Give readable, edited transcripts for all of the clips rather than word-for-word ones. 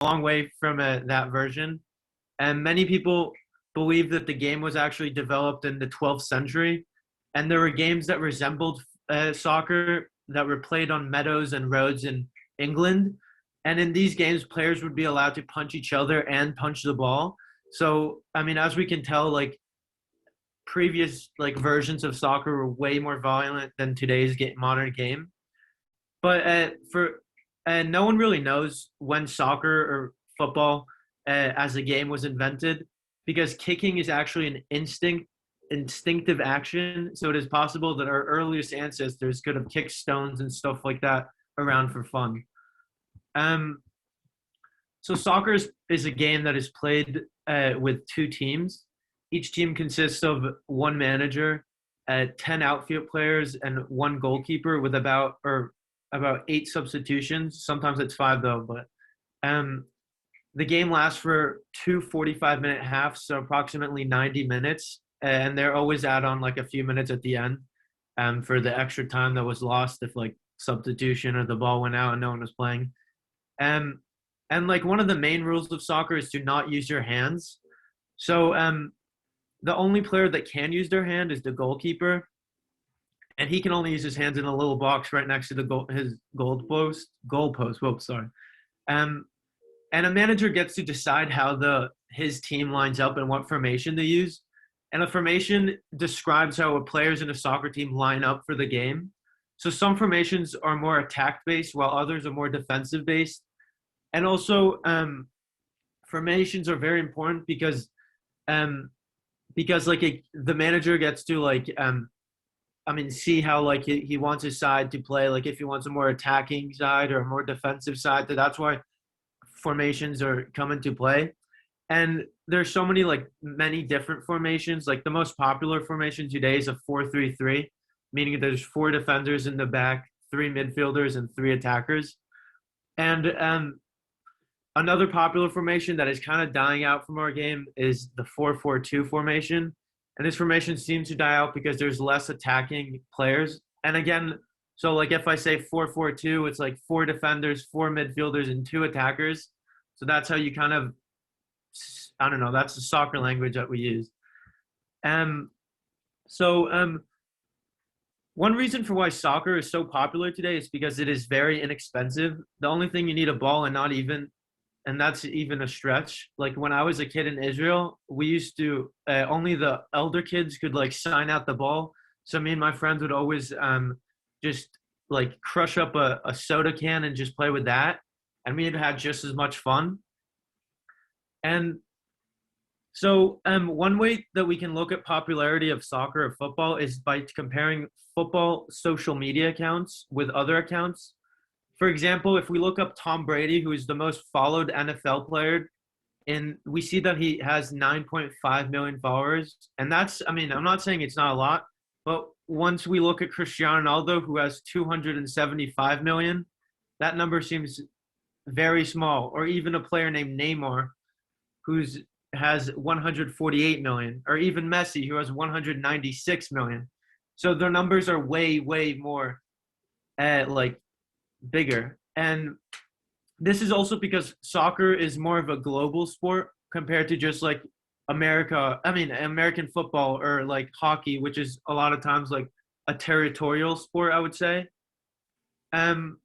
long way from that version. And many people believe that the game was actually developed in the 12th century. And there were games that resembled soccer that were played on meadows and roads in England. And in these games, players would be allowed to punch each other and punch the ball. So, I mean, as we can tell, like previous like versions of soccer were way more violent than today's modern game. But for no one really knows when soccer or football as a game was invented because kicking is actually an instinctive action. So it is possible that our earliest ancestors could have kicked stones and stuff like that around for fun. Um, so soccer is a game that is played with two teams. Each team consists of one manager, 10 outfield players, and one goalkeeper with about eight substitutions. Sometimes it's five though, but um, the game lasts for two 45-minute halves, so approximately 90 minutes, and they're always add on like a few minutes at the end for the extra time that was lost if like substitution or the ball went out and no one was playing. Um, and like one of the main rules of soccer is to not use your hands. So the only player that can use their hand is the goalkeeper, and he can only use his hands in a little box right next to his goal post. Whoa, sorry. Um, and a manager gets to decide how his team lines up and what formation they use. And a formation describes how a players in a soccer team line up for the game. So some formations are more attack based, while others are more defensive based. And also, formations are very important um, because like the manager gets to like I mean, see how like he wants his side to play. Like if he wants a more attacking side or a more defensive side, that's why formations are come into play. And there's so many different formations. Like the most popular formation today is a 4-3-3, meaning there's four defenders in the back, three midfielders, and three attackers. And another popular formation that is kind of dying out from our game is the 4-4-2 formation. And this formation seems to die out because there's less attacking players. And again, so like if I say 4-4-2, it's like four defenders, four midfielders, and two attackers. So that's how you kind of, I don't know, that's the soccer language that we use. Um, so one reason for why soccer is so popular today is because it is very inexpensive. The only thing you need a ball and that's even a stretch. Like when I was a kid in Israel, we used to only the elder kids could like sign out the ball. So me and my friends would always just like crush up a soda can and just play with that, and we had just as much fun. And so one way that we can look at popularity of soccer or football is by comparing football social media accounts with other accounts. For example, if we look up Tom Brady, who is the most followed NFL player, and we see that he has 9.5 million followers. And that's, I mean, I'm not saying it's not a lot, but once we look at Cristiano Ronaldo, who has 275 million, that number seems very small. Or even a player named Neymar, who's has 148 million, or even Messi, who has 196 million. So their numbers are way, way more like bigger. And this is also because soccer is more of a global sport compared to just like American football or like hockey, which is a lot of times like a territorial sport, I would say. Um,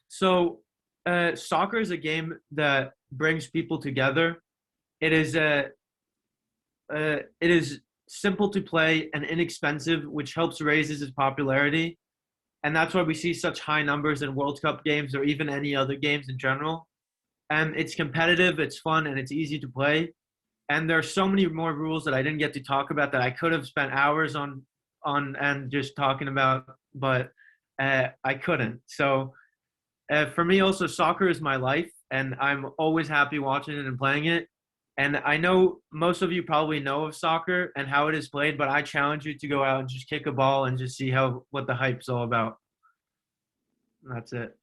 so soccer is a game that brings people together. It is it is simple to play and inexpensive, which helps raises its popularity. And that's why we see such high numbers in World Cup games or even any other games in general. And it's competitive, it's fun, and it's easy to play. And there are so many more rules that I didn't get to talk about that I could have spent hours on and just talking about, but I couldn't. So for me, also soccer is my life, and I'm always happy watching it and playing it. And I know most of you probably know of soccer and how it is played, but I challenge you to go out and just kick a ball and just see how what the hype's all about. That's it.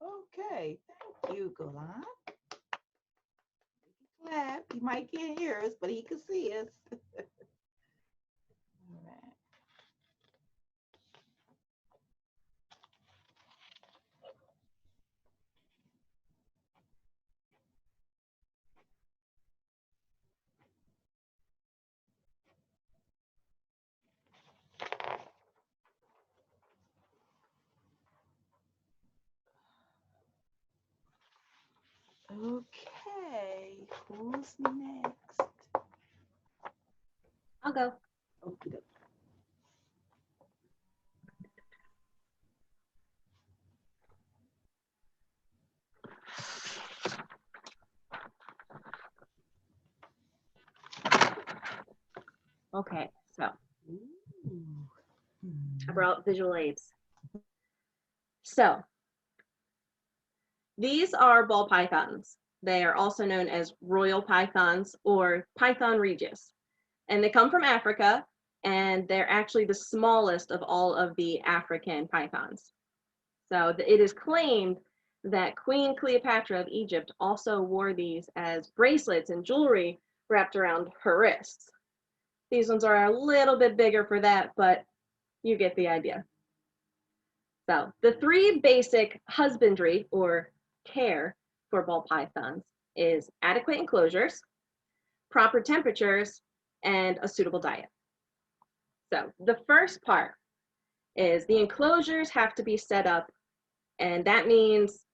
Okay, thank you, Golan. Clap. He might can't hear us, but he can see us. All right. Okay, who's next? I'll go. Okay. Okay, so Ooh. I brought visual aids. So these are ball pythons. They are also known as royal pythons or Python regius. And they come from Africa, and they're actually the smallest of all of the African pythons. So it is claimed that Queen Cleopatra of Egypt also wore these as bracelets and jewelry wrapped around her wrists. These ones are a little bit bigger for that, but you get the idea. So the three basic husbandry or care for ball pythons is adequate enclosures, proper temperatures, and a suitable diet. So the first part is the enclosures have to be set up, and that means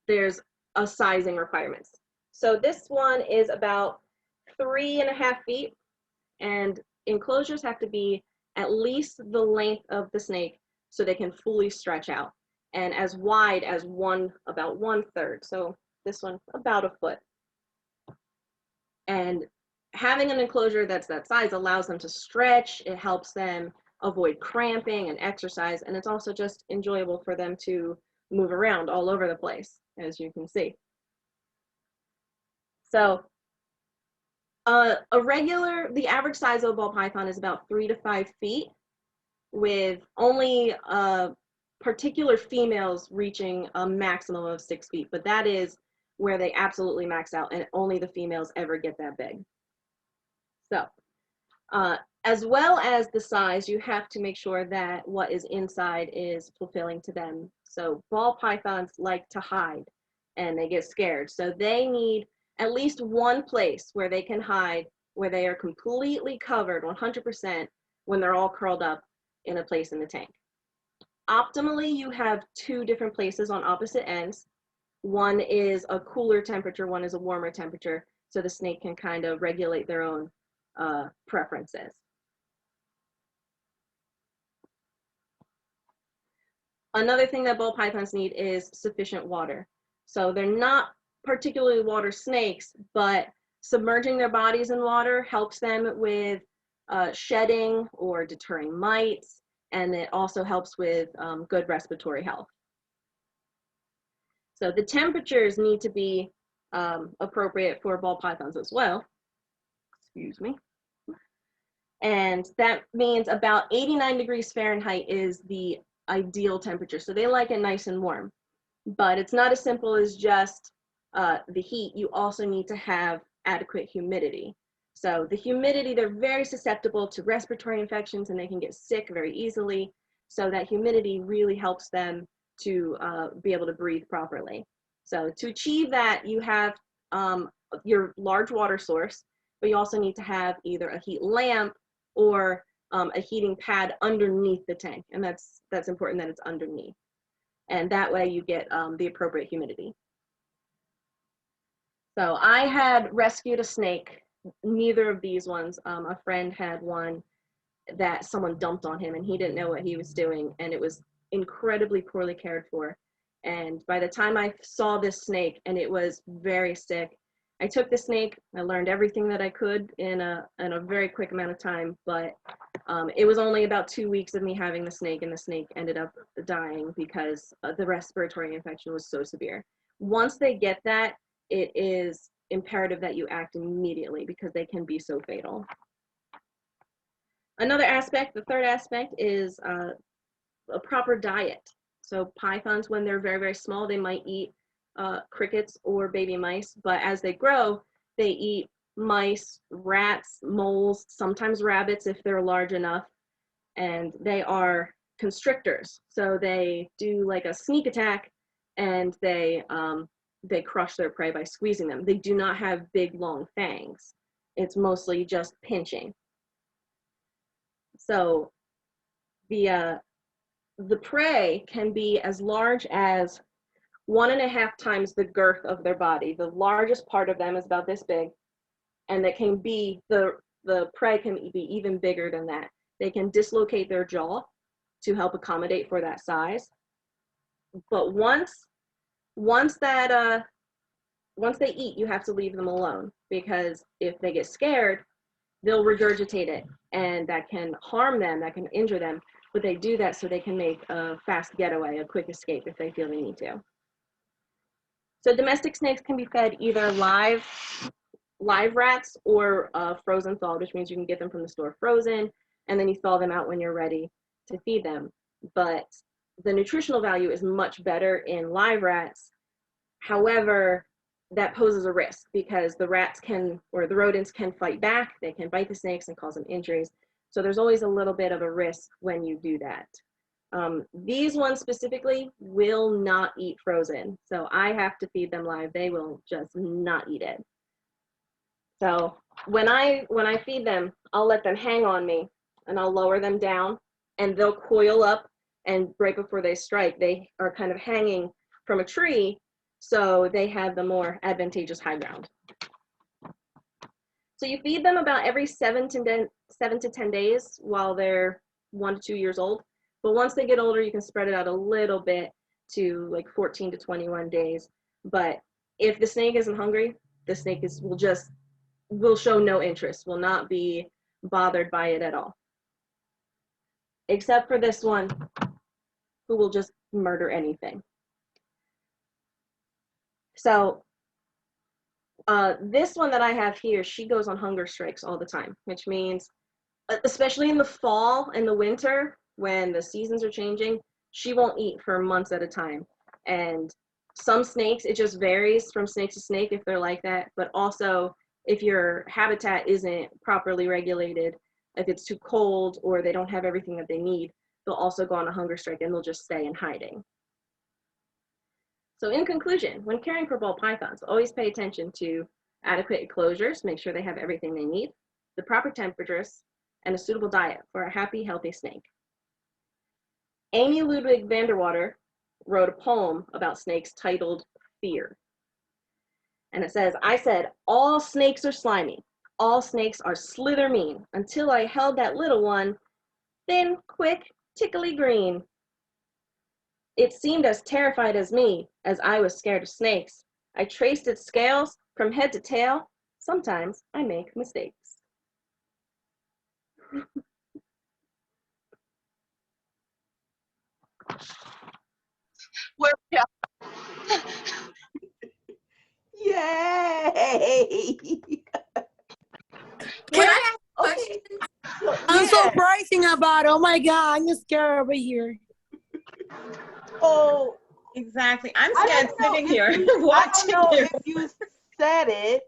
there's a sizing requirements. So this one is about 3.5 feet, and enclosures have to be at least the length of the snake so they can fully stretch out, and as wide as about 1/3. So this one about a foot. And having an enclosure that's that size allows them to stretch. It helps them avoid cramping and exercise, and it's also just enjoyable for them to move around all over the place, as you can see. So the average size of a ball python is about 3 to 5 feet, with only particular females reaching a maximum of 6 feet, but that is where they absolutely max out, and only the females ever get that big. So as well as the size, you have to make sure that what is inside is fulfilling to them. So ball pythons like to hide, and they get scared. So they need at least one place where they can hide, where they are completely covered 100% when they're all curled up in a place in the tank. Optimally, you have two different places on opposite ends. One is a cooler temperature, one is a warmer temperature, so the snake can kind of regulate their own preferences. Another thing that ball pythons need is sufficient water. So they're not particularly water snakes, but submerging their bodies in water helps them with shedding or deterring mites, and it also helps with good respiratory health. So the temperatures need to be appropriate for ball pythons as well. Excuse me. And that means about 89 degrees Fahrenheit is the ideal temperature. So they like it nice and warm. But it's not as simple as just the heat. You also need to have adequate humidity. So the humidity, they're very susceptible to respiratory infections, and they can get sick very easily. So that humidity really helps them to be able to breathe properly. So to achieve that, you have your large water source, but you also need to have either a heat lamp or a heating pad underneath the tank. And that's important that it's underneath. And that way you get the appropriate humidity. So I had rescued a snake, neither of these ones. A friend had one that someone dumped on him, and he didn't know what he was doing, and it was incredibly poorly cared for. And by the time I saw this snake, and it was very sick, I took the snake. I learned everything that I could in a very quick amount of time, but it was only about 2 weeks of me having the snake, and the snake ended up dying because the respiratory infection was so severe. Once they get that, it is imperative that you act immediately because they can be so fatal. Another aspect, the third aspect, is a proper diet. So pythons, when they're very, very small, they might eat crickets or baby mice, but as they grow, they eat mice, rats, moles, sometimes rabbits if they're large enough, and they are constrictors. So they do like a sneak attack, and they crush their prey by squeezing them. They do not have big, long fangs. It's mostly just pinching. So the prey can be as large as 1.5 times the girth of their body. The largest part of them is about this big, and that can be the prey can be even bigger than that. They can dislocate their jaw to help accommodate for that size. But once they eat, you have to leave them alone, because if they get scared, they'll regurgitate it, and that can harm them, that can injure them. But they do that so they can make a fast getaway, a quick escape if they feel they need to. So domestic snakes can be fed either live rats or frozen thawed, which means you can get them from the store frozen, and then you thaw them out when you're ready to feed them. But the nutritional value is much better in live rats. However, that poses a risk because the rats can, or the rodents can fight back. They can bite the snakes and cause them injuries. So there's always a little bit of a risk when you do that. These ones specifically will not eat frozen. So I have to feed them live. They will just not eat it. So when I feed them, I'll let them hang on me, and I'll lower them down, and they'll coil up, and right before they strike, they are kind of hanging from a tree, so they have the more advantageous high ground. So you feed them about every 7 to 10 days while they're 1 to 2 years old. But once they get older, you can spread it out a little bit to like 14 to 21 days. But if the snake isn't hungry, the snake will show no interest, will not be bothered by it at all. Except for this one, who will just murder anything. So this one that I have here, she goes on hunger strikes all the time, which means, especially in the fall and the winter, when the seasons are changing, she won't eat for months at a time. And some snakes, it just varies from snake to snake if they're like that, but also if your habitat isn't properly regulated, if it's too cold or they don't have everything that they need, they'll also go on a hunger strike and they'll just stay in hiding. So in conclusion, when caring for ball pythons, always pay attention to adequate enclosures, make sure they have everything they need, the proper temperatures, and a suitable diet for a happy, healthy snake. Amy Ludwig van der Water wrote a poem about snakes titled Fear. And it says, I said, all snakes are slimy. All snakes are slither mean, until I held that little one, thin, quick, tickly green. It seemed as terrified as me, as I was scared of snakes. I traced its scales from head to tail. Sometimes I make mistakes. Where, yeah. Yay! Can I ask a Okay. question? So, I'm so yeah. pricing about it. Oh my God, I'm scared over here. So Exactly. I'm I scared don't know sitting if here you- I don't watching know you. if you said it.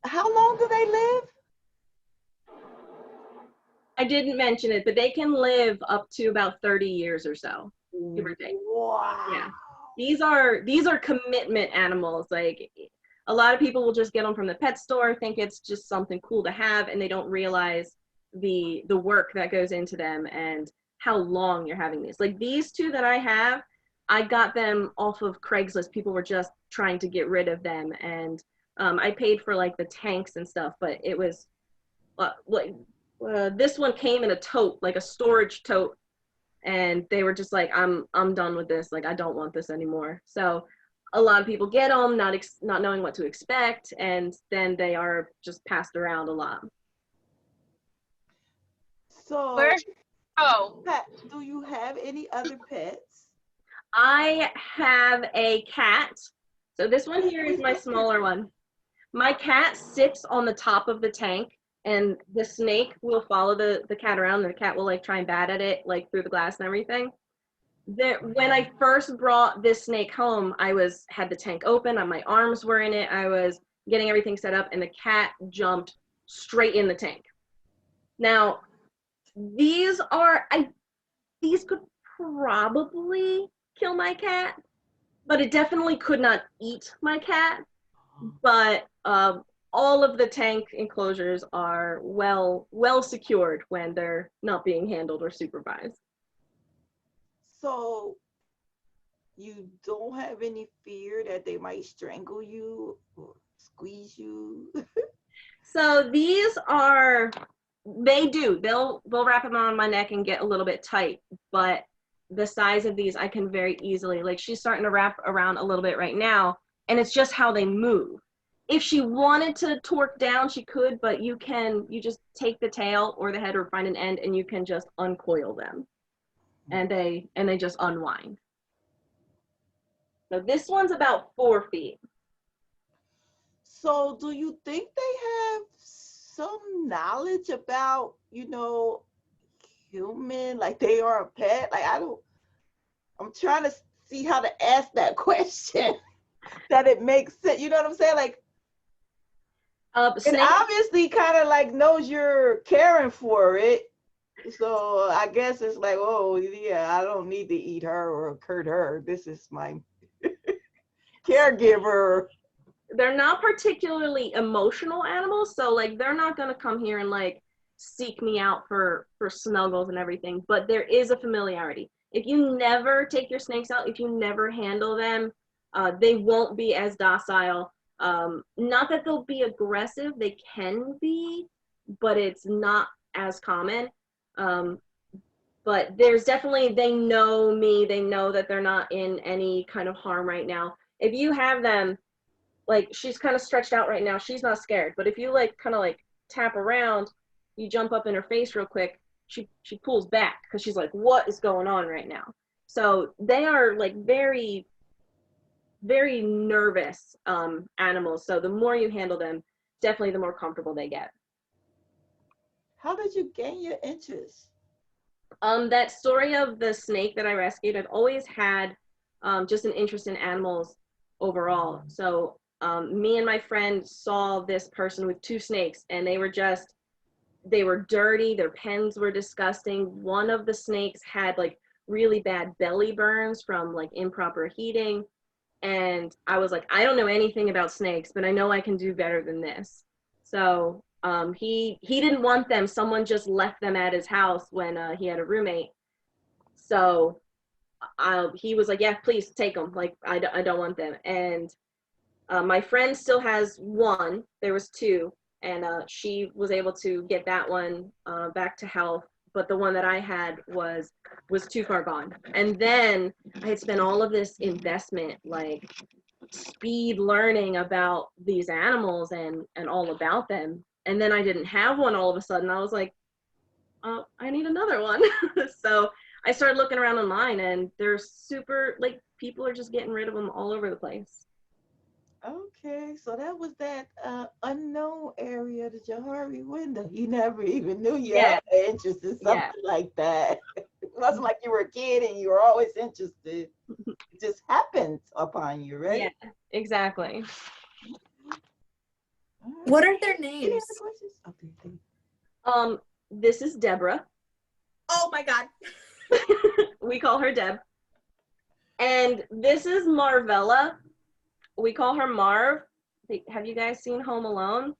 How long do they live? I didn't mention it, but they can live up to about 30 years or so, give or take. Wow. Yeah. These are commitment animals. Like, a lot of people will just get them from the pet store, think it's just something cool to have, and they don't realize the work that goes into them and how long you're having these. Like these two that I have, I got them off of Craigslist. People were just trying to get rid of them, and I paid for like the tanks and stuff, but it was this one came in a tote, like a storage tote, and they were just like, I'm done with this. Like, I don't want this anymore. So a lot of people get them, not knowing what to expect, and then they are just passed around a lot. So, Where's Pat, do you have any other pets? I have a cat. So this one here is my smaller one. My cat sits on the top of the tank, and the snake will follow the cat around, and the cat will like try and bat at it like through the glass and everything. When I first brought this snake home, I had the tank open, and my arms were in it. I was getting everything set up, and the cat jumped straight in the tank. Now, these could probably kill my cat, but it definitely could not eat my cat. But all of the tank enclosures are well secured when they're not being handled or supervised. So you don't have any fear that they might strangle you or squeeze you? So they'll wrap them on my neck and get a little bit tight, but the size of these I can very easily, like she's starting to wrap around a little bit right now, and it's just how they move. If she wanted to torque down, she could, but you just take the tail or the head or find an end and you can just uncoil them. And they just unwind. So this one's about 4 feet. So do you think they have some knowledge about, human, like they are a pet? Like I'm trying to see how to ask that question that it makes sense. You know what I'm saying? Like, it obviously kind of like knows you're caring for it. So I guess it's like, oh yeah, I don't need to eat her or hurt her. This is my caregiver. They're not particularly emotional animals, so like they're not gonna come here and like seek me out for snuggles and everything, but there is a familiarity. If you never take your snakes out, if you never handle them, they won't be as docile. Not that they'll be aggressive, they can be, but it's not as common. But there's definitely, they know me, they know that they're not in any kind of harm right now. If you have them, like she's kind of stretched out right now, she's not scared, but if you like kind of like tap around, you jump up in her face real quick, she pulls back because she's like, what is going on right now? So they are like very, very nervous animals. So the more you handle them, definitely the more comfortable they get. How did you gain your interest? That story of the snake that I rescued, I've always had just an interest in animals overall. So me and my friend saw this person with 2 snakes, and they were dirty, their pens were disgusting. One of the snakes had like really bad belly burns from like improper heating. And I was like, I don't know anything about snakes, but I know I can do better than this. So he didn't want them. Someone just left them at his house when he had a roommate. So he was like, yeah, please take them. Like, I don't want them. And my friend still has 1. There was 2. And she was able to get that one back to health. But the one that I had was too far gone. And then I had spent all of this investment, like speed learning about these animals and all about them. And then I didn't have one all of a sudden. I was like, I need another one. So I started looking around online, and they're super, like, people are just getting rid of them all over the place. Okay, so that was that unknown area, the Johari window. You never even knew you had an interest in something like that. It wasn't like you were a kid and you were always interested. It just happened upon you, right? Yeah, exactly. What are their Any names? other questions? Okay. This is Deborah. Oh my God. We call her Deb. And this is Marvella. We call her Marv. Have you guys seen Home Alone?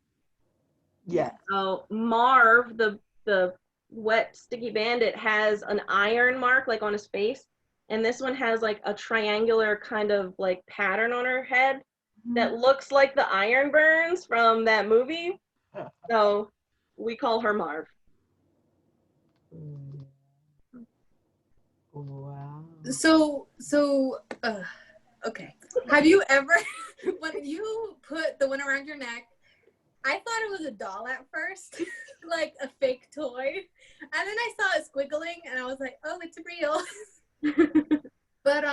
Yeah. So Marv, the wet sticky bandit, has an iron mark like on his face, and this one has like a triangular kind of like pattern on her head that looks like the iron burns from that movie. So we call her Marv. Wow. So, okay. Have you ever, when you put the one around your neck, I thought it was a doll at first, like a fake toy. And then I saw it squiggling and I was like, oh, it's real. But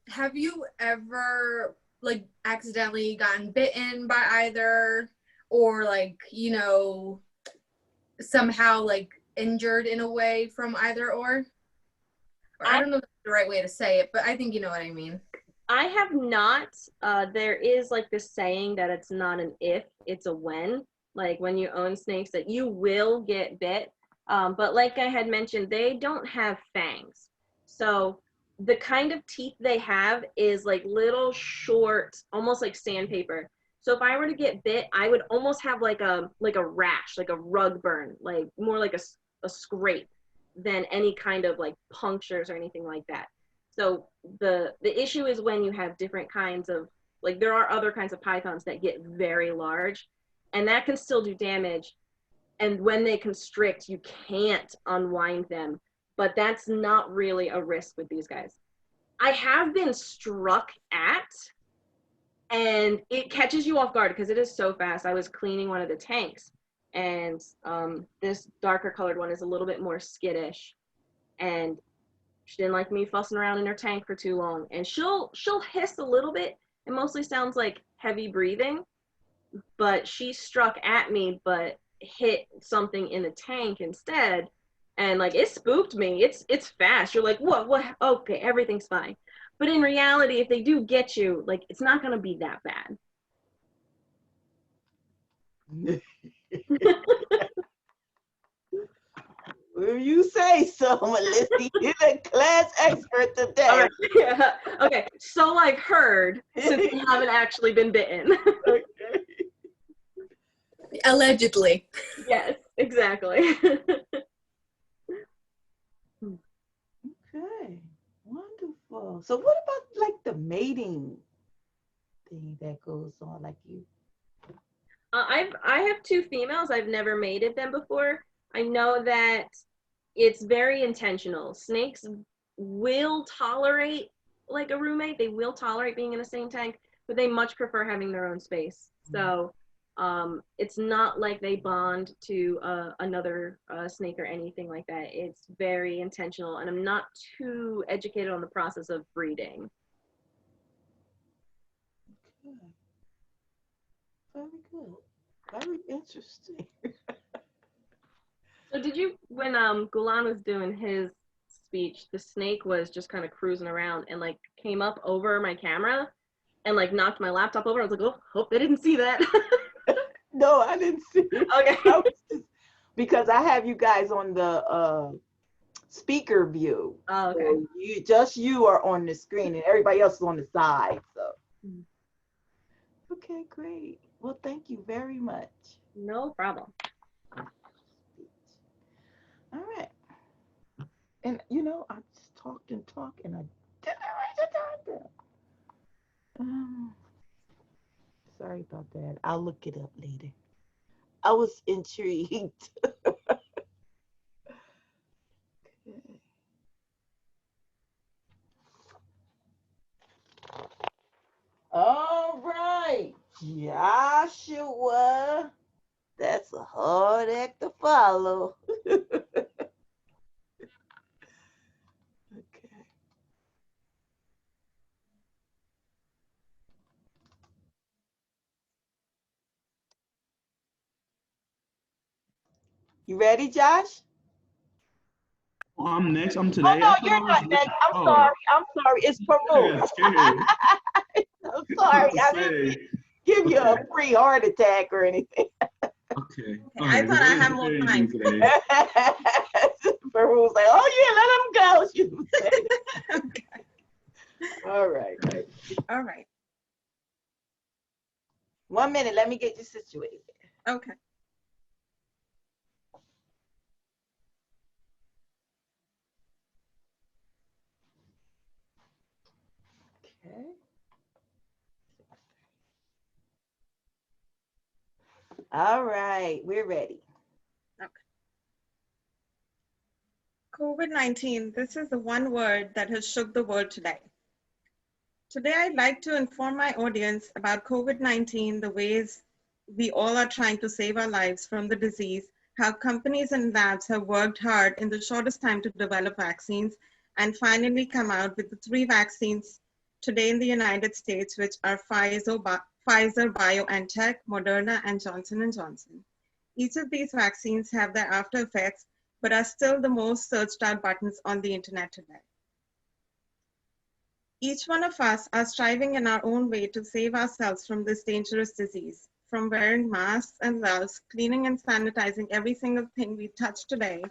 have you ever like accidentally gotten bitten by either, or like, you know, somehow like injured in a way from either or? Or I don't know if that's the right way to say it, but I think you know what I mean. I have not. There is like this saying that it's not an if, it's a when. Like when you own snakes, that you will get bit. But like I had mentioned, they don't have fangs. So the kind of teeth they have is like little short, almost like sandpaper. So if I were to get bit, I would almost have like a rash, like a rug burn, like more like a scrape than any kind of like punctures or anything like that. So the issue is when you have different kinds of, like there are other kinds of pythons that get very large, and that can still do damage. And when they constrict, you can't unwind them, but that's not really a risk with these guys. I have been struck at, and it catches you off guard because it is so fast. I was cleaning one of the tanks, and this darker colored one is a little bit more skittish, and she didn't like me fussing around in her tank for too long. And she'll hiss a little bit. It mostly sounds like heavy breathing, but she struck at me, but hit something in the tank instead. And like, it spooked me. It's fast. You're like, what? Okay, everything's fine. But in reality, if they do get you, like, it's not going to be that bad. Will you say so, Melissa? You're the class expert today. All right. Yeah. Okay, so I've heard, since we haven't actually been bitten. Okay. Allegedly. Yes, exactly. Okay, wonderful. So what about like the mating thing that goes on, like you? I have two females. I've never mated them before. I know that it's very intentional. Snakes will tolerate like a roommate. They will tolerate being in the same tank, but they much prefer having their own space. So it's not like they bond to another snake or anything like that. It's very intentional, and I'm not too educated on the process of breeding. Okay. Very good. Very interesting. So did you, when Gulan was doing his speech, the snake was just kind of cruising around and like came up over my camera and like knocked my laptop over? I was like, oh, hope they didn't see that. No, I didn't see it. Okay. Because I have you guys on the speaker view. Oh, okay. So you are on the screen and everybody else is on the side. So okay, great. Well, thank you very much. No problem. All right. And you know, I just talked and talked and I didn't write the time down. Sorry about that. I'll look it up later. I was intrigued. All right, Joshua. That's a hard act to follow. Okay. You ready, Josh? Oh, I'm next. I'm today. Oh no, you're not next. I'm sorry. I'm sorry. It's Peru. I'm sorry. I didn't give you a free heart attack or anything. Okay. I thought I had more time. Peru's like, oh yeah, let him go. She said. Okay. All right. All right. 1 minute. Let me get you situated. Okay. Okay. All right, we're ready. Okay. COVID-19, this is the one word that has shook the world today. Today, I'd like to inform my audience about COVID-19, the ways we all are trying to save our lives from the disease, how companies and labs have worked hard in the shortest time to develop vaccines, and finally come out with the 3 vaccines today in the United States, which are Pfizer, BioNTech, Moderna, and Johnson & Johnson. Each of these vaccines have their after effects, but are still the most searched out buttons on the internet today. Each one of us are striving in our own way to save ourselves from this dangerous disease, from wearing masks and gloves, cleaning and sanitizing every single thing we touch today,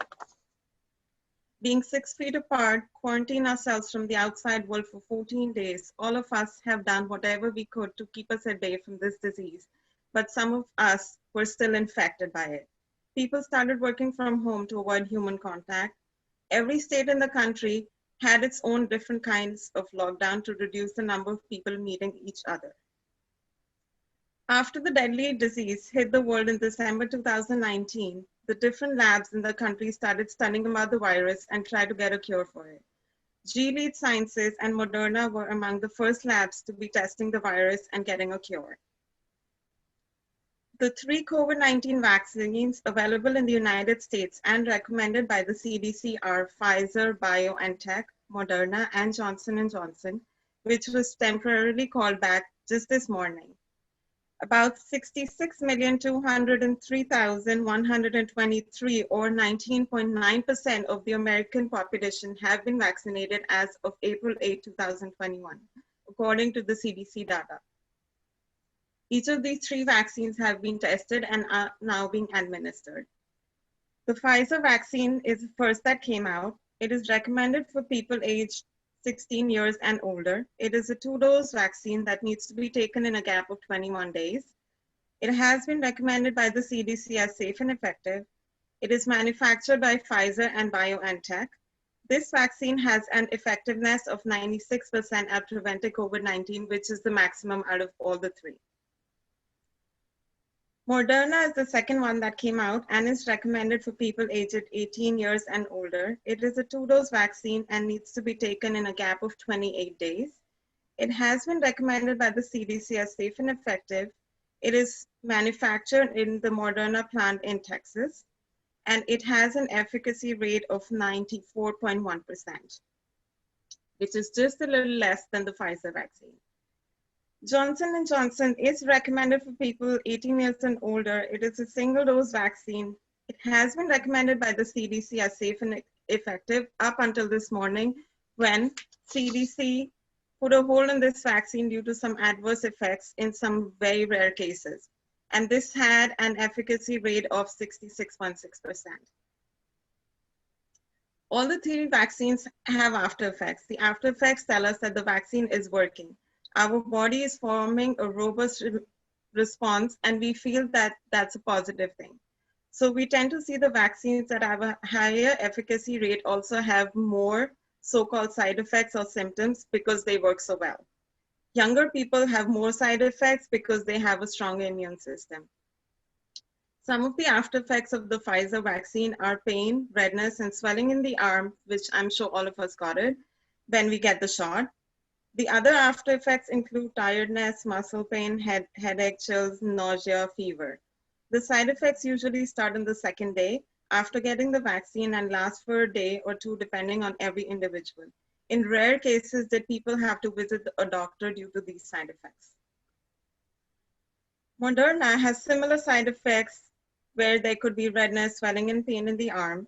being 6 feet apart, quarantine ourselves from the outside world for 14 days. All of us have done whatever we could to keep us at bay from this disease, but some of us were still infected by it. People started working from home to avoid human contact. Every state in the country had its own different kinds of lockdown to reduce the number of people meeting each other. After the deadly disease hit the world in December 2019, the different labs in the country started studying about the virus and tried to get a cure for it. Gilead Sciences and Moderna were among the first labs to be testing the virus and getting a cure. The 3 COVID-19 vaccines available in the United States and recommended by the CDC are Pfizer, BioNTech, Moderna, and Johnson & Johnson, which was temporarily called back just this morning. About 66,203,123 or 19.9% of the American population have been vaccinated as of April 8, 2021, according to the CDC data. Each of these 3 vaccines have been tested and are now being administered. The Pfizer vaccine is the first that came out. It is recommended for people aged 16 years and older. It is a 2-dose vaccine that needs to be taken in a gap of 21 days. It has been recommended by the CDC as safe and effective. It is manufactured by Pfizer and BioNTech. This vaccine has an effectiveness of 96% at preventing COVID-19, which is the maximum out of all the 3. Moderna is the second one that came out and is recommended for people aged 18 years and older. It is a 2-dose vaccine and needs to be taken in a gap of 28 days. It has been recommended by the CDC as safe and effective. It is manufactured in the Moderna plant in Texas, and it has an efficacy rate of 94.1%, which is just a little less than the Pfizer vaccine. Johnson & Johnson is recommended for people 18 years and older. It is a single-dose vaccine. It has been recommended by the CDC as safe and effective up until this morning when CDC put a hold on this vaccine due to some adverse effects in some very rare cases. And this had an efficacy rate of 66.6%. All the 3 vaccines have after effects. The after effects tell us that the vaccine is working. Our body is forming a robust response, and we feel that that's a positive thing. So we tend to see the vaccines that have a higher efficacy rate also have more so-called side effects or symptoms because they work so well. Younger people have more side effects because they have a stronger immune system. Some of the after effects of the Pfizer vaccine are pain, redness, and swelling in the arm, which I'm sure all of us got it when we get the shot. The other after effects include tiredness, muscle pain, headache, chills, nausea, fever. The side effects usually start on the 2nd day after getting the vaccine and last for a day or 2 depending on every individual. In rare cases, that people have to visit a doctor due to these side effects. Moderna has similar side effects where there could be redness, swelling, and pain in the arm.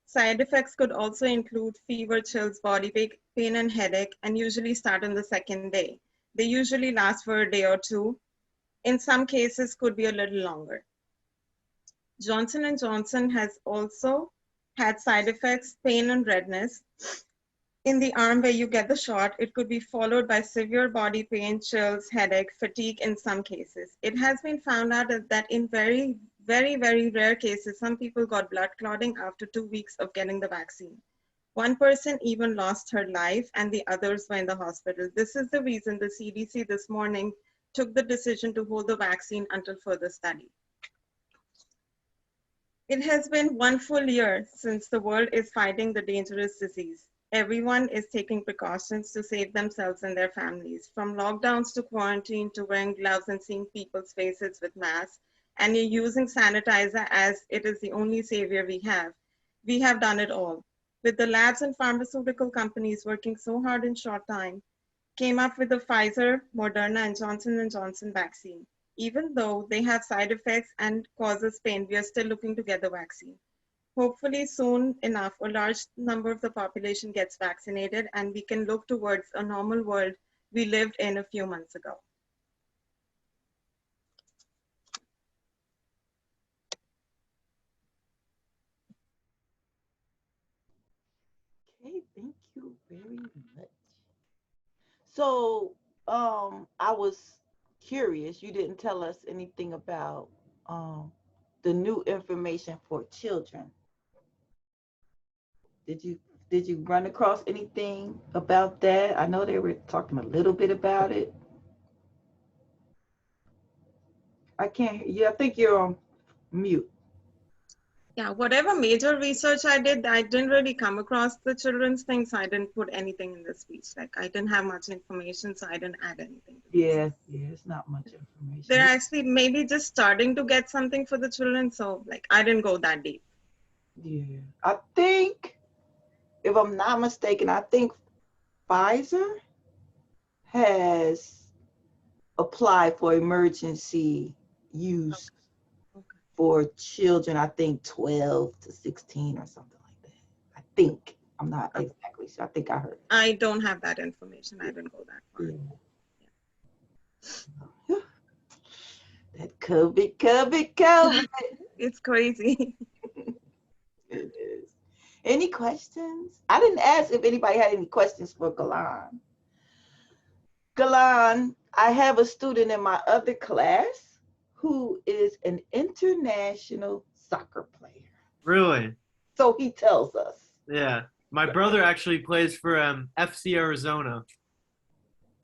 Side effects could also include fever, chills, body pain, and headache, and usually start on the 2nd day. They usually last for a day or 2. In some cases, could be a little longer. Johnson & Johnson has also had side effects, pain, and redness in the arm where you get the shot. It could be followed by severe body pain, chills, headache, fatigue in some cases. It has been found out that in very rare cases, some people got blood clotting after 2 weeks of getting the vaccine. One person even lost her life and the others were in the hospital. This is the reason the CDC this morning took the decision to hold the vaccine until further study. It has been 1 full year since the world is fighting the dangerous disease. Everyone is taking precautions to save themselves and their families, from lockdowns to quarantine to wearing gloves and seeing people's faces with masks, and you're using sanitizer as it is the only savior we have. We have done it all. With the labs and pharmaceutical companies working so hard in short time, came up with the Pfizer, Moderna, and Johnson & Johnson vaccine. Even though they have side effects and causes pain, we are still looking to get the vaccine. hopefully soon enough, a large number of the population gets vaccinated and we can look towards a normal world we lived in a few months ago. Okay, thank you very much. So, I was curious. You didn't tell us anything about the new information for children. Did you run across anything about that? I know they were talking a little bit about it. I can't hear you. I think you're on mute. Yeah, whatever major research I did, I didn't really come across the children's thing, so I didn't put anything in the speech. Like I didn't have much information, so I didn't add anything. Yeah, it's not much information. They're actually maybe just starting to get something for the children, so like I didn't go that deep. Yeah, I think, if I'm not mistaken, I think Pfizer has applied for emergency use for children, I think 12 to 16 or something like that. I think. I'm not exactly sure. I think I heard. I don't have that information. I didn't go that far. Yeah. That COVID. It's crazy. It is. Any questions? I didn't ask if anybody had any questions for Galan. Galan, I have a student in my other class who is an international soccer player. Really? So he tells us. Yeah. My brother actually plays for FC Arizona.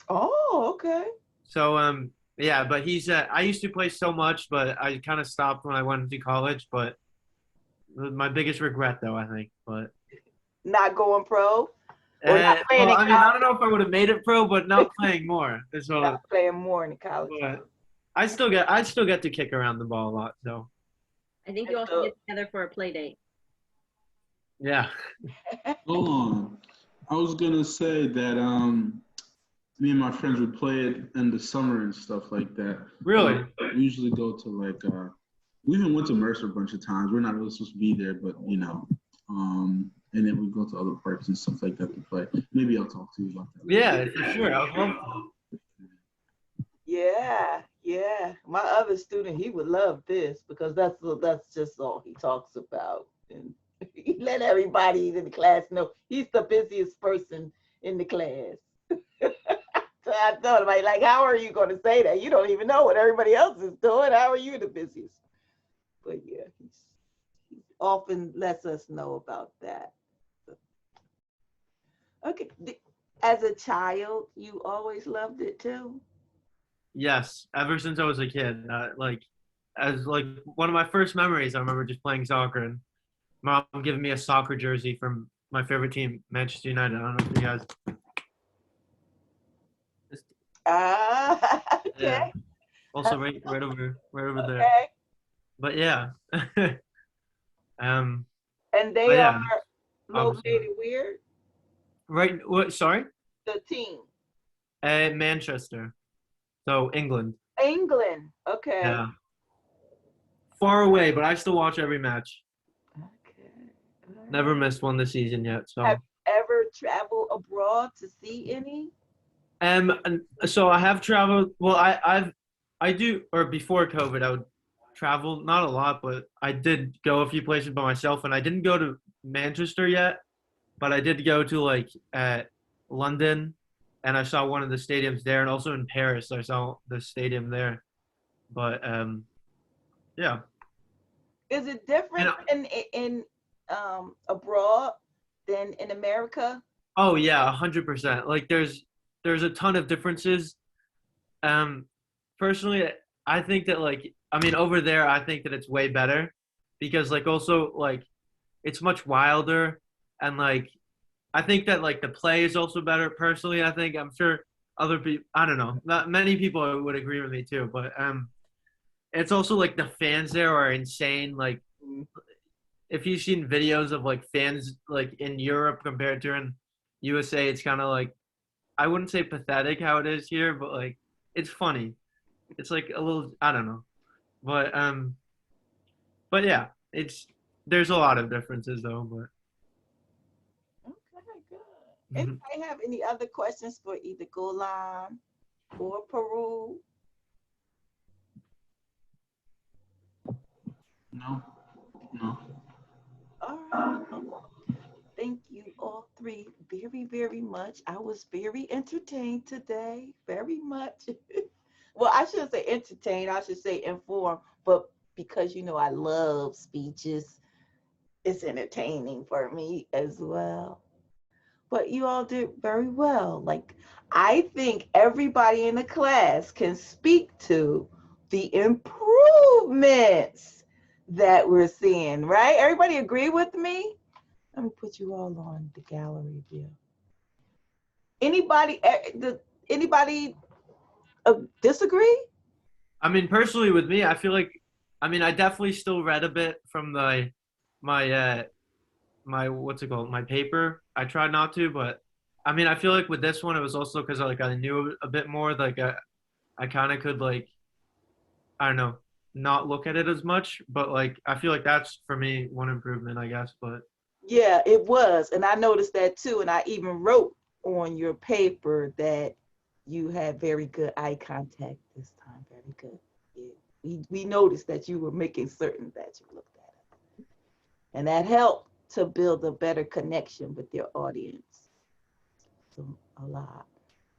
Oh, okay. So yeah, but he's I used to play so much, but I kind of stopped when I went to college. But my biggest regret, though, I think, but Not going pro. well, I mean, I don't know if I would have made it pro, but not playing more. Is what Not playing more in college. but I still get to kick around the ball a lot. So I think you all should get together for a play date. yeah. Hold on. I was gonna say that me and my friends would play it in the summer and stuff like that. Really? We usually go to like we even went to Mercer a bunch of times. We're not really supposed to be there, but you know. And then we go to other parks and stuff like that to play. Maybe I'll talk to you about that. Yeah, for sure. I would love to. Yeah. My other student, he would love this because that's just all he talks about. And he let everybody in the class know he's the busiest person in the class. So I told him, like, how are you going to say that? You don't even know what everybody else is doing. How are you the busiest? But yeah, he often lets us know about that. Okay. As a child, you always loved it too? Yes, ever since I was a kid, as one of my first memories, I remember just playing soccer and mom giving me a soccer jersey from my favorite team, Manchester United. I don't know if you guys. Okay. Yeah. Also, right over there. Okay. But yeah. And they but yeah, are located where? Right. What? Sorry. The team. Manchester. So England. England. Okay. Yeah. Far away, but I still watch every match. Okay. Never missed one this season yet. So. Have you ever traveled abroad to see any? So I have traveled. Well, I do, or before COVID, I would travel, not a lot, but I did go a few places by myself, and I didn't go to Manchester yet, but I did go to London, and I saw one of the stadiums there, and also in Paris, I saw the stadium there. But yeah. Is it different in abroad than in America? Oh yeah, 100%. Like there's a ton of differences. Personally, I think that over there, I think that it's way better because it's much wilder and I think that the play is also better. Personally, I'm sure other people, I don't know, not many people would agree with me too, but it's also the fans there are insane. If you've seen videos of fans in Europe compared to in USA, it's kind of I wouldn't say pathetic how it is here, but it's funny. It's a little, I don't know, but yeah, there's a lot of differences though, but. Okay, good. Anybody have any other questions for either Golan or Peru? No. All right. Thank you all three very, very much. I was very entertained today, very much. Well, I shouldn't say entertained, I should say informed, but because I love speeches, it's entertaining for me as well. But you all did very well. Like, I think everybody in the class can speak to the improvements that we're seeing, right? Everybody agree with me? Let me put you all on the gallery view. Anybody disagree? I mean, personally with me, I feel like, I mean, I definitely still read a bit from my what's it called, my paper. I tried not to, but I mean, I feel like with this one, it was also because like I knew a bit more. Like I kind of could like, I don't know, not look at it as much. But like I feel like that's for me one improvement, I guess. But Yeah, it was, and I noticed that too. And I even wrote on your paper that you had very good eye contact this time. Very good. Yeah. We noticed that you were making certain that you looked at it, and that helped to build a better connection with your audience. So a lot.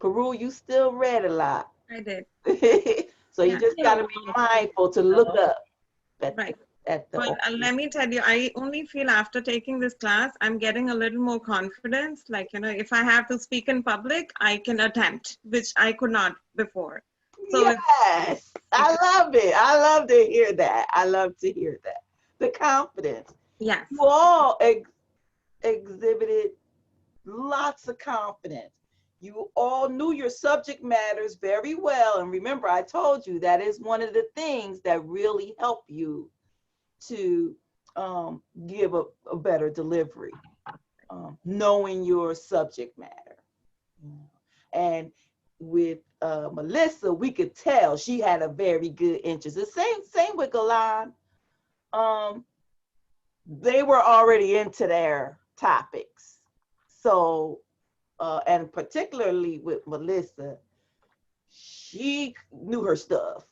Peru, you still read a lot. I did. So you just got to be mindful to look up Right. at the. But let me tell you, I only feel after taking this class, I'm getting a little more confidence. Like, if I have to speak in public, I can attempt, which I could not before. So Yes, I love it. I love to hear that. I love to hear that. The confidence. Yes. You all exhibited lots of confidence. You all knew your subject matters very well. And remember, I told you that is one of the things that really help you to give a better delivery, knowing your subject matter. And with Melissa, we could tell she had a very good interest. The same with Galan. They were already into their topics. So, and particularly with Melissa, she knew her stuff.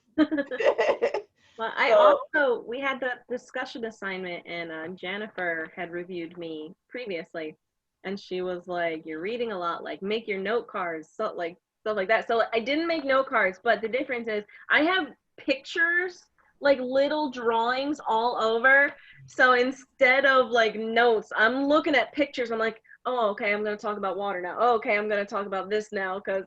Well, we had that discussion assignment, and Jennifer had reviewed me previously, and she was like, "You're reading a lot. Like, make your note cards, so like stuff like that." So I didn't make note cards, but the difference is I have pictures, like little drawings all over. So instead of like notes, I'm looking at pictures. I'm like, "Oh, okay, I'm gonna talk about water now. Oh, okay, I'm gonna talk about this now," because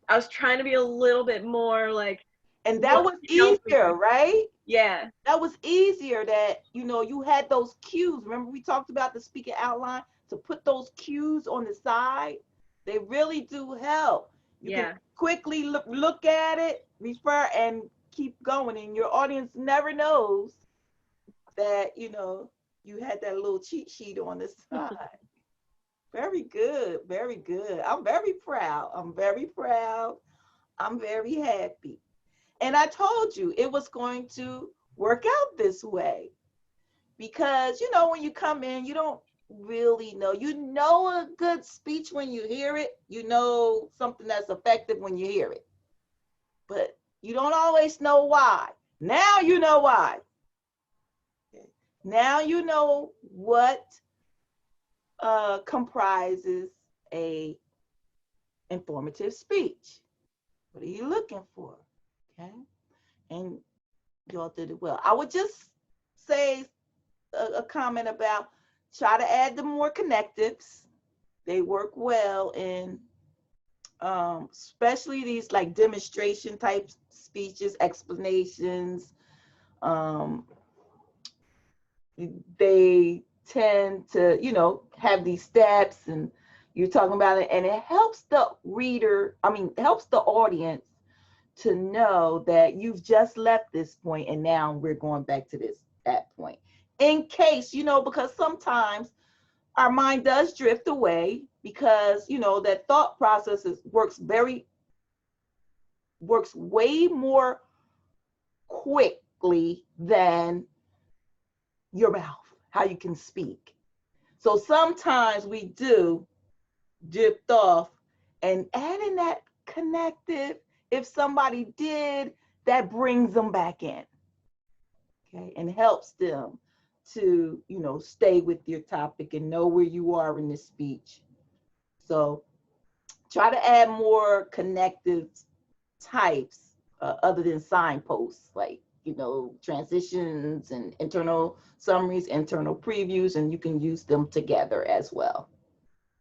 I was trying to be a little bit more like. And that was easier, right? Yeah. That was easier that, you had those cues. Remember we talked about the speaking outline? To put those cues on the side, they really do help. You can quickly look at it, refer, and keep going. And your audience never knows that, you had that little cheat sheet on the side. Very good, very good. I'm very proud. I'm very proud. I'm very happy. And I told you it was going to work out this way because, when you come in, you don't really know. You know a good speech when you hear it. You know something that's effective when you hear it. But you don't always know why. Now you know why. Now you know what comprises a informative speech. What are you looking for? Okay. And y'all did it well. I would just say a comment about try to add the more connectives. They work well in especially these like demonstration type speeches, explanations. They tend to, have these steps and you're talking about it, and it helps the reader, helps the audience to know that you've just left this point and now we're going back to that point. In case, because sometimes our mind does drift away because, that thought process works way more quickly than your mouth. how you can speak. So sometimes we do drift off, and adding that connective, if somebody did, that brings them back in, okay, and helps them to, you know, stay with your topic and know where you are in the speech. So try to add more connective types other than signposts, like, you know, transitions and internal summaries, internal previews, and you can use them together as well.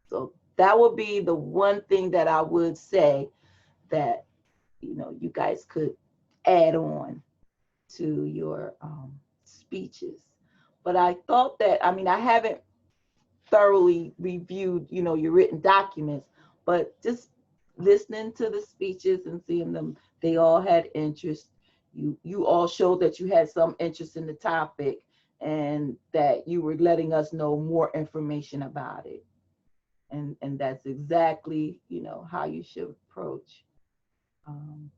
So that would be the one thing that I would say that, you know, you guys could add on to your speeches. But I thought that, I mean, I haven't thoroughly reviewed, you know, your written documents, but just listening to the speeches and seeing them, they all had interest. You all showed that you had some interest in the topic and that you were letting us know more information about it. And that's exactly, you know, how you should approach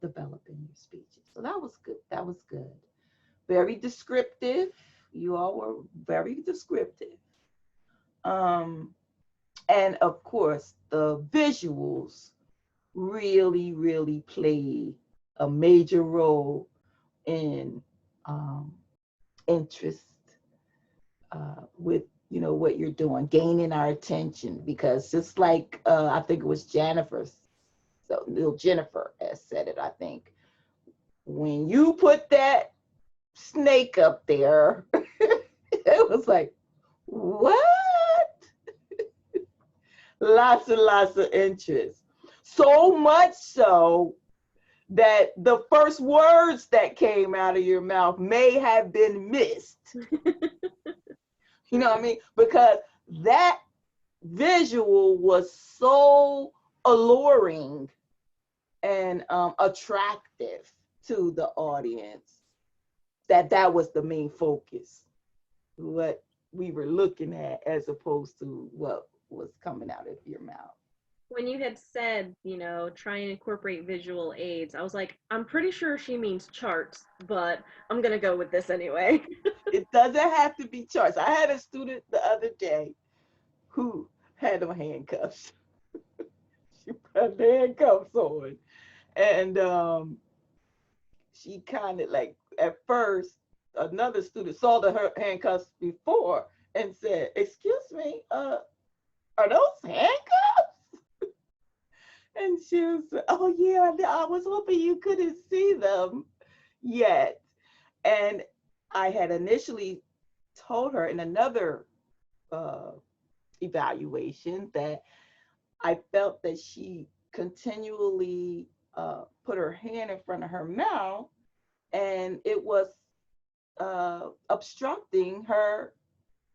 developing your speeches. So that was good. That was good. Very descriptive. You all were very descriptive. And of course, the visuals really, really play a major role in interest with, you know, what you're doing, gaining our attention. Because just like I think it was little Jennifer has said it, I think, when you put that snake up there, it was like, what? Lots and lots of interest. So much so that the first words that came out of your mouth may have been missed. You know what I mean? Because that visual was so alluring and attractive to the audience that was the main focus, what we were looking at, as opposed to what was coming out of your mouth. When you had said, you know, try and incorporate visual aids, I was like, I'm pretty sure she means charts, but I'm going to go with this anyway. It doesn't have to be charts. I had a student the other day who had them handcuffs. She put the handcuffs on. And she kind of like, at first, another student saw the handcuffs before and said, excuse me, are those handcuffs? And she was, oh yeah, I was hoping you couldn't see them yet. And I had initially told her in another evaluation that I felt that she continually put her hand in front of her mouth, and it was obstructing her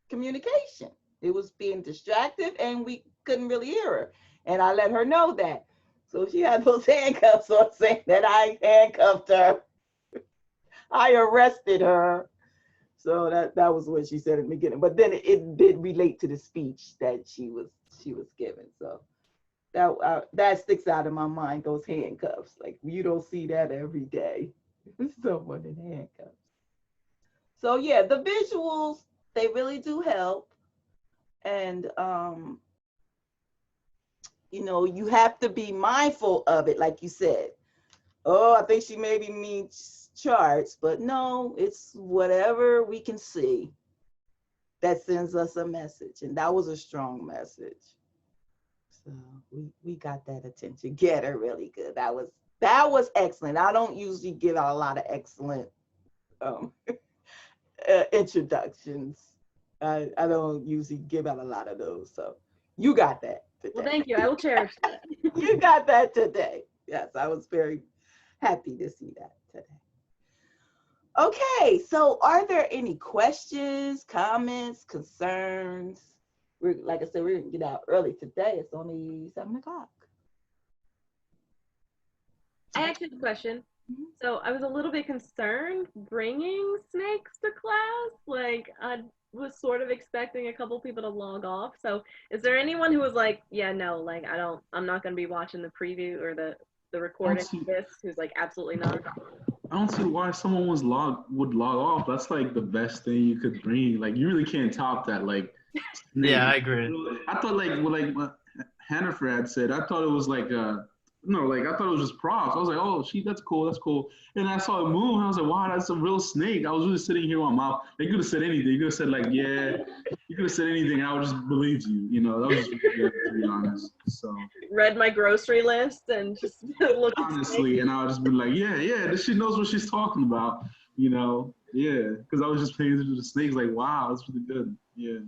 communication. It was being distracted, and we couldn't really hear her. And I let her know that. So she had those handcuffs on, saying that I handcuffed her. I arrested her. So that was what she said in the beginning. But then it did relate to the speech that she was giving. So that sticks out in my mind, those handcuffs. Like, you don't see that every day. Someone in handcuffs. So yeah, the visuals, they really do help. And you know, you have to be mindful of it, like you said. Oh, I think she maybe means charts, but no, it's whatever we can see that sends us a message. And that was a strong message. So we got that attention getter really good. That was excellent. I don't usually give out a lot of excellent introductions. I don't usually give out a lot of those. So you got that today. Well, thank you. I will cherish that. You got that today. Yes, I was very happy to see that today. Okay, so are there any questions, comments, concerns? Like I said, we're gonna get out early today. It's only 7 o'clock. I actually have a question. So I was a little bit concerned bringing snakes to class. Like, I was sort of expecting a couple people to log off. So is there anyone who was like, yeah, no, like, I'm not going to be watching the preview or the recording of this, who's like, absolutely not? I don't see why someone would log off. That's like the best thing you could bring. Like you really can't top that. Like Yeah, snake. I agree. I thought what Hannaford had said. I thought it was like no, like I thought it was just props. I was like, oh, that's cool, that's cool. And I saw it move, and I was like, wow, that's a real snake. I was really sitting here on my mouth. They could have said anything. You could have said like, yeah. You could have said anything, and I would just believe you. You know, that was just really good, to be honest. So Read my grocery list and just looked at honestly, and I would just be like, yeah, she knows what she's talking about. You know, yeah, because I was just paying attention to the snakes. Like, wow, that's really good. Yeah.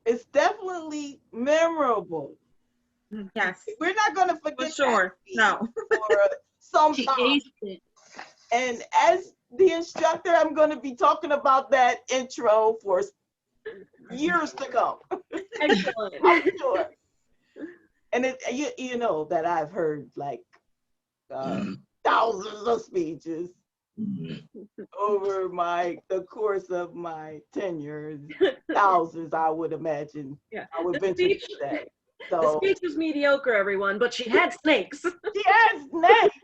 It's definitely memorable. Yes, We're not going to for forget sure. No. for some She time. aced it. And as the instructor, I'm going to be talking about that intro for years to come. excellent. I'm sure. And you know that I've heard like thousands of speeches over the course of my tenure. Thousands, I would imagine. Yeah. I would The venture to speech- say. The So speech was mediocre, everyone, but she had snakes. she has snakes,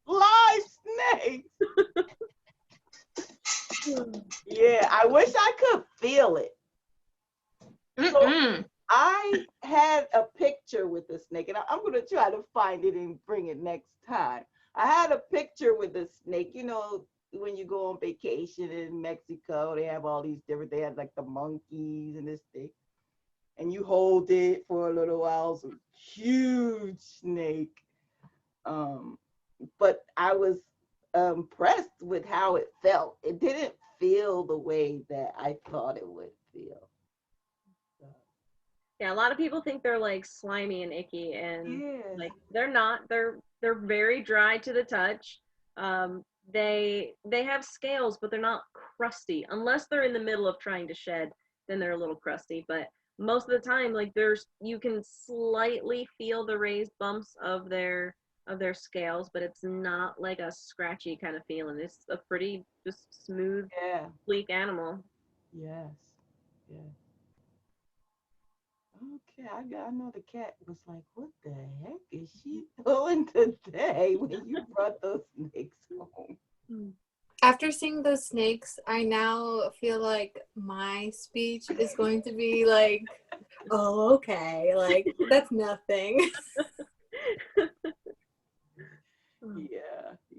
live snakes. Yeah, I wish I could feel it. Mm-mm. I had a picture with the snake, and I'm going to try to find it and bring it next time. I had a picture with the snake. You know, when you go on vacation in Mexico, they have all these different, they have like the monkeys and this thing. And you hold it for a little while. It's a huge snake. But I was impressed with how it felt. It didn't feel the way that I thought it would feel. Yeah, a lot of people think they're like slimy and icky, and Yeah. like they're not. They're very dry to the touch. They have scales, but they're not crusty unless they're in the middle of trying to shed. Then they're a little crusty, but most of the time, like you can slightly feel the raised bumps of their scales, but it's not like a scratchy kind of feeling. It's a pretty just smooth, Yeah. sleek animal. Yes. Yeah. Okay, I know the cat was like, what the heck is she doing today when you brought those snakes home? After seeing those snakes, I now feel like my speech is going to be like, oh, okay, like that's nothing.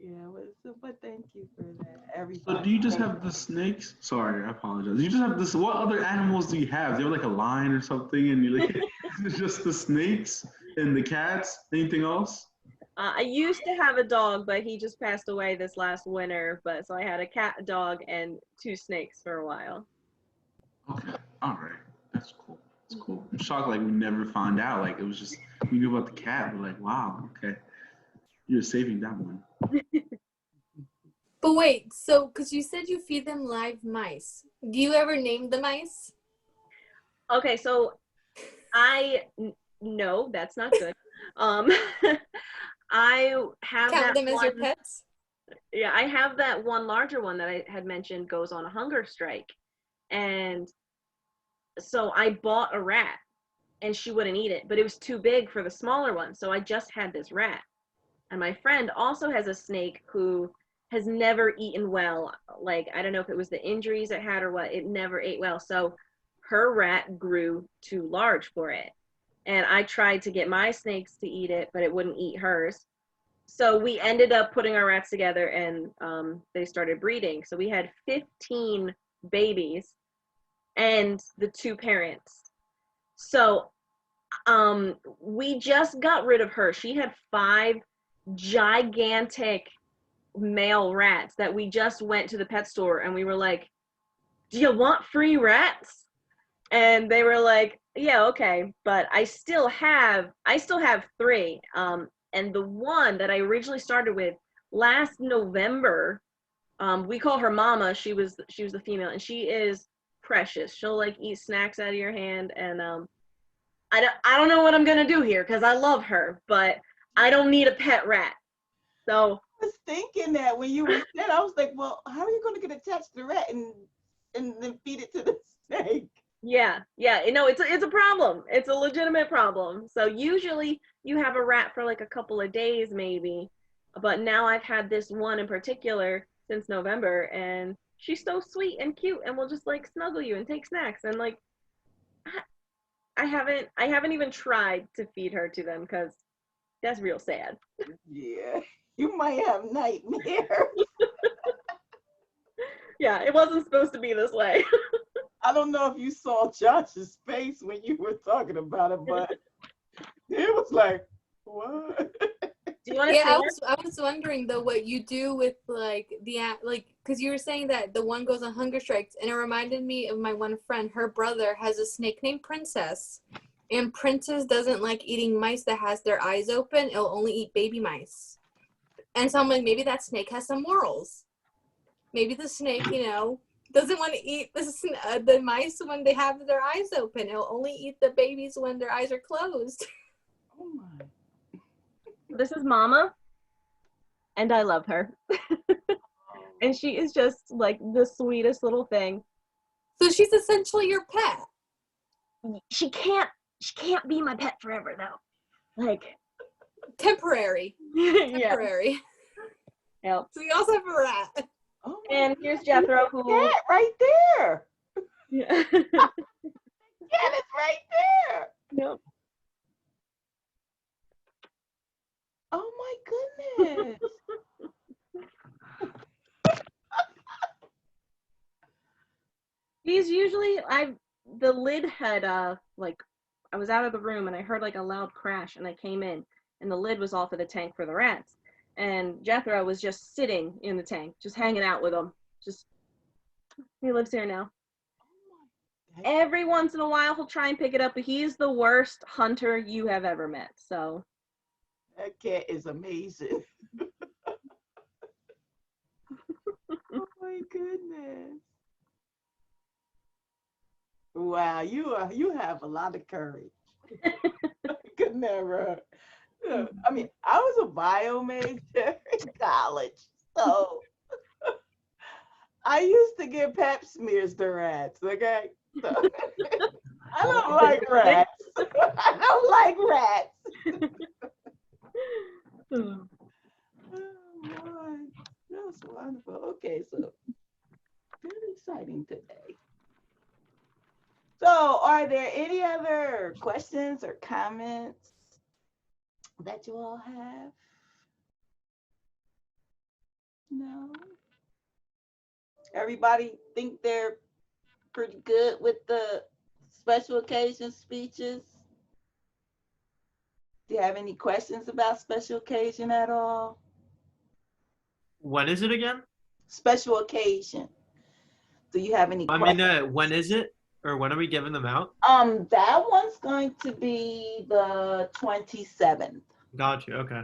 Yeah, but thank you for that. So Everybody. do you just have the snakes? Sorry, I apologize. You just have this. What other animals do you have? Do you have like a lion or something? And you like it's just the snakes and the cats. Anything else? I used to have a dog, but he just passed away this last winter. But so I had a cat, a dog, and 2 snakes for a while. Okay, all right, that's cool. That's cool. I'm shocked. Like we never found out. Like it was just we knew about the cat. We're like, wow, okay, you're saving that one. But wait, so because you said you feed them live mice, do you ever name the mice? Okay, so no, that's not good. I have Count that them as your one- pets? Yeah, I have that one larger one that I had mentioned goes on a hunger strike. And so I bought a rat and she wouldn't eat it, but it was too big for the smaller one. So I just had this rat. And my friend also has a snake who has never eaten well. Like, I don't know if it was the injuries it had or what, it never ate well. So her rat grew too large for it. And I tried to get my snakes to eat it, but it wouldn't eat hers. So we ended up putting our rats together and they started breeding. So we had 15 babies and the 2 parents. So we just got rid of her. She had 5 gigantic male rats that we just went to the pet store and we were like, do you want free rats? And they were like, yeah, okay. But I still have 3. And the one that I originally started with last November, we call her Mama. She was the female, and she is precious. She'll like eat snacks out of your hand, and I don't know what I'm gonna do here because I love her, but I don't need a pet rat. So I was thinking that when you were saying, I was like, well, how are you going to get attached to the rat and then feed it to the snake? yeah, it's a problem. It's a legitimate problem. So usually you have a rat for like a couple of days maybe, But now I've had this one in particular since November, and she's so sweet and cute and will just like snuggle you and take snacks. And like, I haven't even tried to feed her to them because that's real sad. Yeah, you might have nightmares. Yeah, it wasn't supposed to be this way. I don't know if you saw Josh's face when you were talking about it, but it was like, what? Do you want to Yeah, see I was wondering though what you do with like because you were saying that the one goes on hunger strikes, and it reminded me of my one friend. Her brother has a snake named Princess, and Princess doesn't like eating mice that has their eyes open. It'll only eat baby mice. And so I'm like, maybe that snake has some morals. Maybe the snake, doesn't want to eat the mice when they have their eyes open. It'll only eat the babies when their eyes are closed. Oh my. This is Mama, and I love her. And she is just like the sweetest little thing. So she's essentially your pet. She can't be my pet forever though. Like Temporary. yeah. Temporary. Yep. So you also have a rat. Oh And here's Jethro who cat right there. yeah. Cat is right there. Yep. Oh my goodness. He's usually the lid had like I was out of the room and I heard like a loud crash and I came in and the lid was off of the tank for the rats. And Jethro was just sitting in the tank, just hanging out with them. He lives here now. Every once in a while he'll try and pick it up, but he's the worst hunter you have ever met. So That cat is amazing. Oh my goodness. Wow, you have a lot of courage. Could never. I mean, I was a bio major in college, so I used to give pap smears to rats. Okay, so, I don't like rats. I don't like rats. Oh my, that's wonderful. Okay, so very exciting today. So, are there any other questions or comments that you all have? No? Everybody think they're pretty good with the special occasion speeches? Do you have any questions about special occasion at all? When is it again? Special occasion. Do you have any I questions? mean, when is it? Or when are we giving them out? That one's going to be the 27th. Got you. Okay.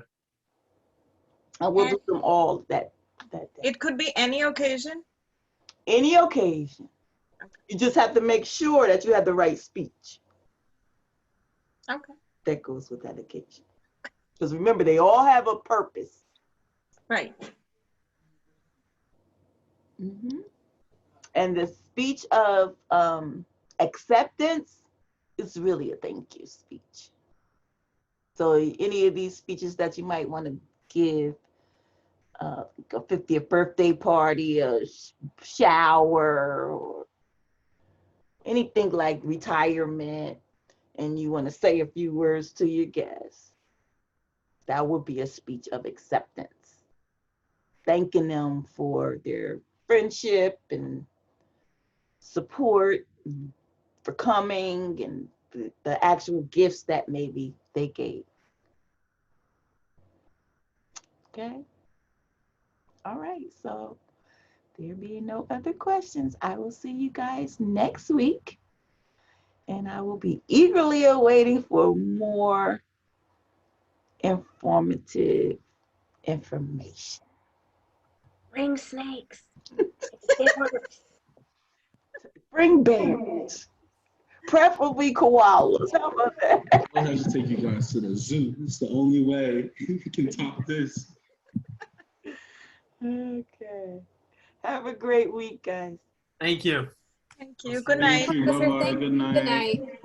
And we'll do them all that day. It could be any occasion. Any occasion. You just have to make sure that you have the right speech. Okay. That goes with that occasion. Because remember, they all have a purpose. Right. Mm-hmm. And the speech of acceptance is really a thank you speech. So any of these speeches that you might want to give, a 50th birthday party, a shower, or anything like retirement, and you want to say a few words to your guests, that would be a speech of acceptance. Thanking them for their friendship and support, for coming, and the actual gifts that maybe they gave. Okay. All right. So there being no other questions, I will see you guys next week. And I will be eagerly awaiting for more informative information. bring snakes. It works. Bring bears, preferably koalas. How about that? I'll have to take you guys to the zoo. It's the only way we can top this. Okay. Have a great week, guys. Thank you. Thank you. Good night. Thank you. Bye-bye. Good night. Good night.